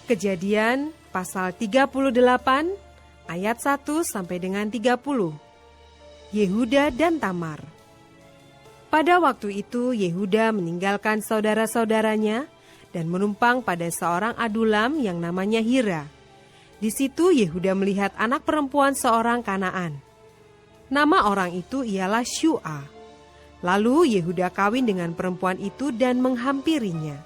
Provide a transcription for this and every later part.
Kejadian pasal 38 ayat 1 sampai dengan 30. Yehuda dan Tamar. Pada waktu itu Yehuda meninggalkan saudara-saudaranya dan menumpang pada seorang adulam yang namanya Hira. Di situ Yehuda melihat anak perempuan seorang Kanaan. Nama orang itu ialah Syu'a. Lalu Yehuda kawin dengan perempuan itu dan menghampirinya.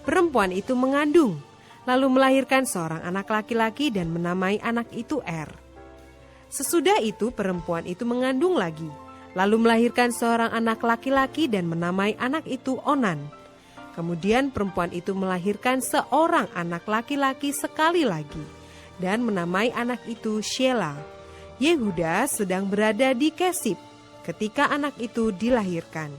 Perempuan itu mengandung, lalu melahirkan seorang anak laki-laki dan menamai anak itu Er. Sesudah itu perempuan itu mengandung lagi, lalu melahirkan seorang anak laki-laki dan menamai anak itu Onan. Kemudian perempuan itu melahirkan seorang anak laki-laki sekali lagi dan menamai anak itu Shela. Yehuda sedang berada di Kesib ketika anak itu dilahirkan.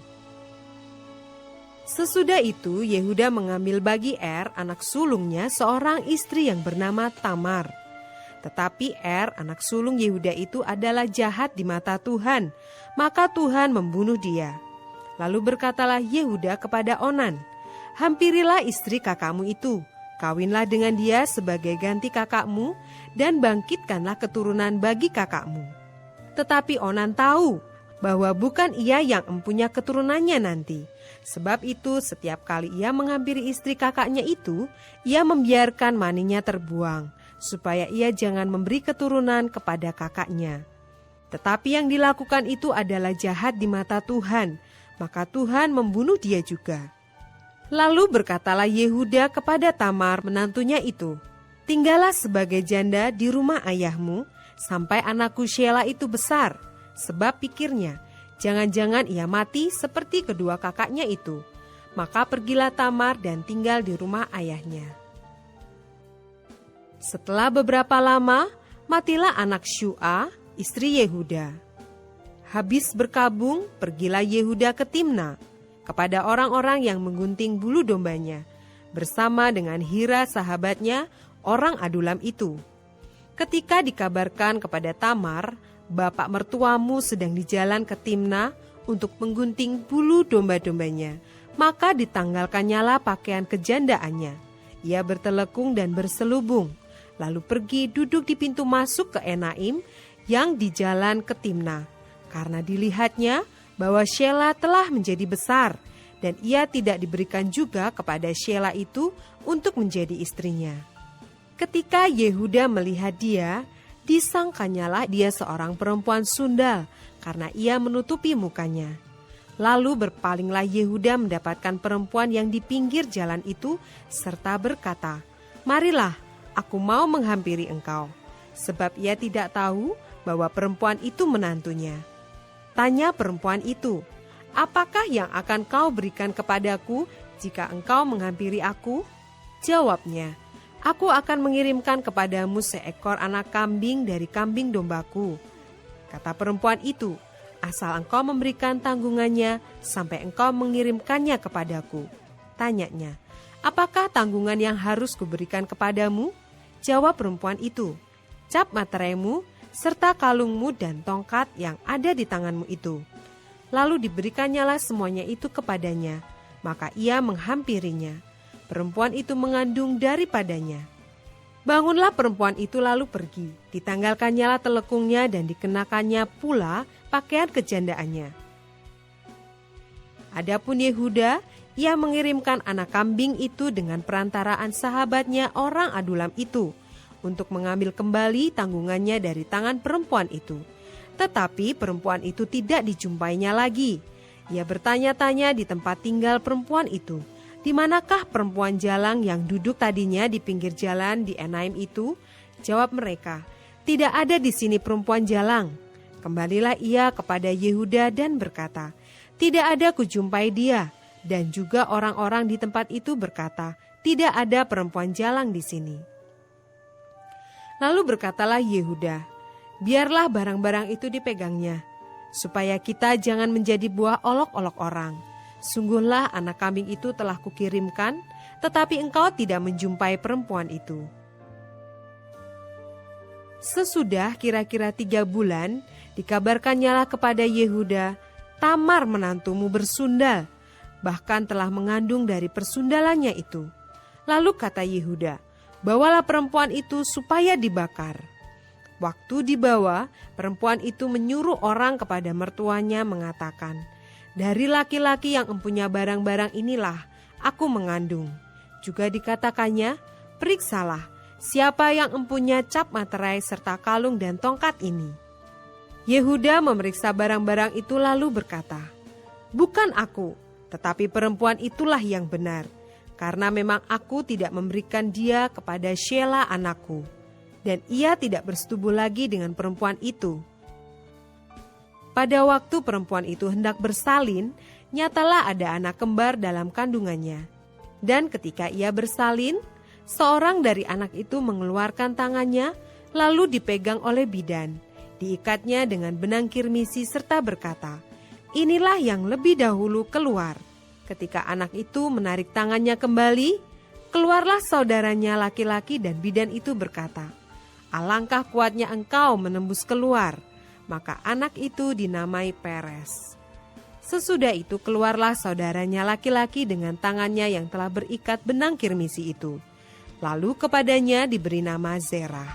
Sesudah itu Yehuda mengambil bagi Er anak sulungnya seorang istri yang bernama Tamar. Tetapi Er anak sulung Yehuda itu adalah jahat di mata Tuhan, maka Tuhan membunuh dia. Lalu berkatalah Yehuda kepada Onan, "Hampirilah istri kakakmu itu, kawinlah dengan dia sebagai ganti kakakmu, dan bangkitkanlah keturunan bagi kakakmu." Tetapi Onan tahu bahwa bukan ia yang mempunyai keturunannya nanti. Sebab itu setiap kali ia menghampiri istri kakaknya itu, ia membiarkan maninya terbuang, supaya ia jangan memberi keturunan kepada kakaknya. Tetapi yang dilakukan itu adalah jahat di mata Tuhan, maka Tuhan membunuh dia juga. Lalu berkatalah Yehuda kepada Tamar menantunya itu, "Tinggallah sebagai janda di rumah ayahmu, sampai anakku Shela itu besar." Sebab pikirnya, jangan-jangan ia mati seperti kedua kakaknya itu. Maka pergilah Tamar dan tinggal di rumah ayahnya. Setelah beberapa lama, matilah anak Syu'a, istri Yehuda. Habis berkabung, pergilah Yehuda ke Timna, kepada orang-orang yang menggunting bulu dombanya, bersama dengan Hira sahabatnya, orang adulam itu. Ketika dikabarkan kepada Tamar, "Bapak mertuamu sedang di jalan ke Timna untuk menggunting bulu domba-dombanya," maka ditanggalkannyalah pakaian kejandaannya. Ia bertelekung dan berselubung, lalu pergi duduk di pintu masuk ke Enaim yang di jalan ke Timna, karena dilihatnya bahwa Shela telah menjadi besar, dan ia tidak diberikan juga kepada Shela itu untuk menjadi istrinya. Ketika Yehuda melihat dia, disangkanyalah dia seorang perempuan sundal, karena ia menutupi mukanya. Lalu berpalinglah Yehuda mendapatkan perempuan yang di pinggir jalan itu, serta berkata, "Marilah, aku mau menghampiri engkau." Sebab ia tidak tahu bahwa perempuan itu menantunya. Tanya perempuan itu, "Apakah yang akan kau berikan kepadaku jika engkau menghampiri aku?" Jawabnya, "Aku akan mengirimkan kepadamu seekor anak kambing dari kambing dombaku." Kata perempuan itu, "Asal engkau memberikan tanggungannya sampai engkau mengirimkannya kepadaku." Tanyanya, "Apakah tanggungan yang harus kuberikan kepadamu?" Jawab perempuan itu, "Cap materaimu serta kalungmu dan tongkat yang ada di tanganmu itu." Lalu diberikannya semuanya itu kepadanya, maka ia menghampirinya. Perempuan itu mengandung daripadanya. Bangunlah perempuan itu lalu pergi, ditanggalkannyalah telekungnya dan dikenakannya pula pakaian kejandaannya. Adapun Yehuda, ia mengirimkan anak kambing itu dengan perantaraan sahabatnya orang adulam itu, untuk mengambil kembali tanggungannya dari tangan perempuan itu. Tetapi perempuan itu tidak dijumpainya lagi. Ia bertanya-tanya di tempat tinggal perempuan itu, "Di manakah perempuan jalang yang duduk tadinya di pinggir jalan di Enaim itu?" Jawab mereka, "Tidak ada di sini perempuan jalang." Kembalilah ia kepada Yehuda dan berkata, "Tidak ada kujumpai dia." Dan juga orang-orang di tempat itu berkata, "Tidak ada perempuan jalang di sini." Lalu berkatalah Yehuda, "Biarlah barang-barang itu dipegangnya, supaya kita jangan menjadi buah olok-olok orang. Sungguhlah anak kambing itu telah kukirimkan, tetapi engkau tidak menjumpai perempuan itu." Sesudah kira-kira 3 bulan, dikabarkannyalah kepada Yehuda, "Tamar menantumu bersundal, bahkan telah mengandung dari persundalannya itu." Lalu kata Yehuda, Bawalah perempuan itu supaya dibakar. Waktu dibawa, perempuan itu menyuruh orang kepada mertuanya mengatakan, "Dari laki-laki yang empunya barang-barang inilah aku mengandung." Juga dikatakannya, "Periksalah, siapa yang empunya cap materai serta kalung dan tongkat ini." Yehuda memeriksa barang-barang itu lalu berkata, "Bukan aku, tetapi perempuan itulah yang benar, karena memang aku tidak memberikan dia kepada Shelah anakku." Dan ia tidak bersetubuh lagi dengan perempuan itu. Pada waktu perempuan itu hendak bersalin, nyatalah ada anak kembar dalam kandungannya. Dan ketika ia bersalin, seorang dari anak itu mengeluarkan tangannya, lalu dipegang oleh bidan. Diikatnya dengan benang kirmisi serta berkata, "Inilah yang lebih dahulu keluar." Ketika anak itu menarik tangannya kembali, keluarlah saudaranya laki-laki dan bidan itu berkata, "Alangkah kuatnya engkau menembus keluar." Maka anak itu dinamai Peres. Sesudah itu keluarlah saudaranya laki-laki dengan tangannya yang telah berikat benang kirmisi itu. Lalu kepadanya diberi nama Zerah.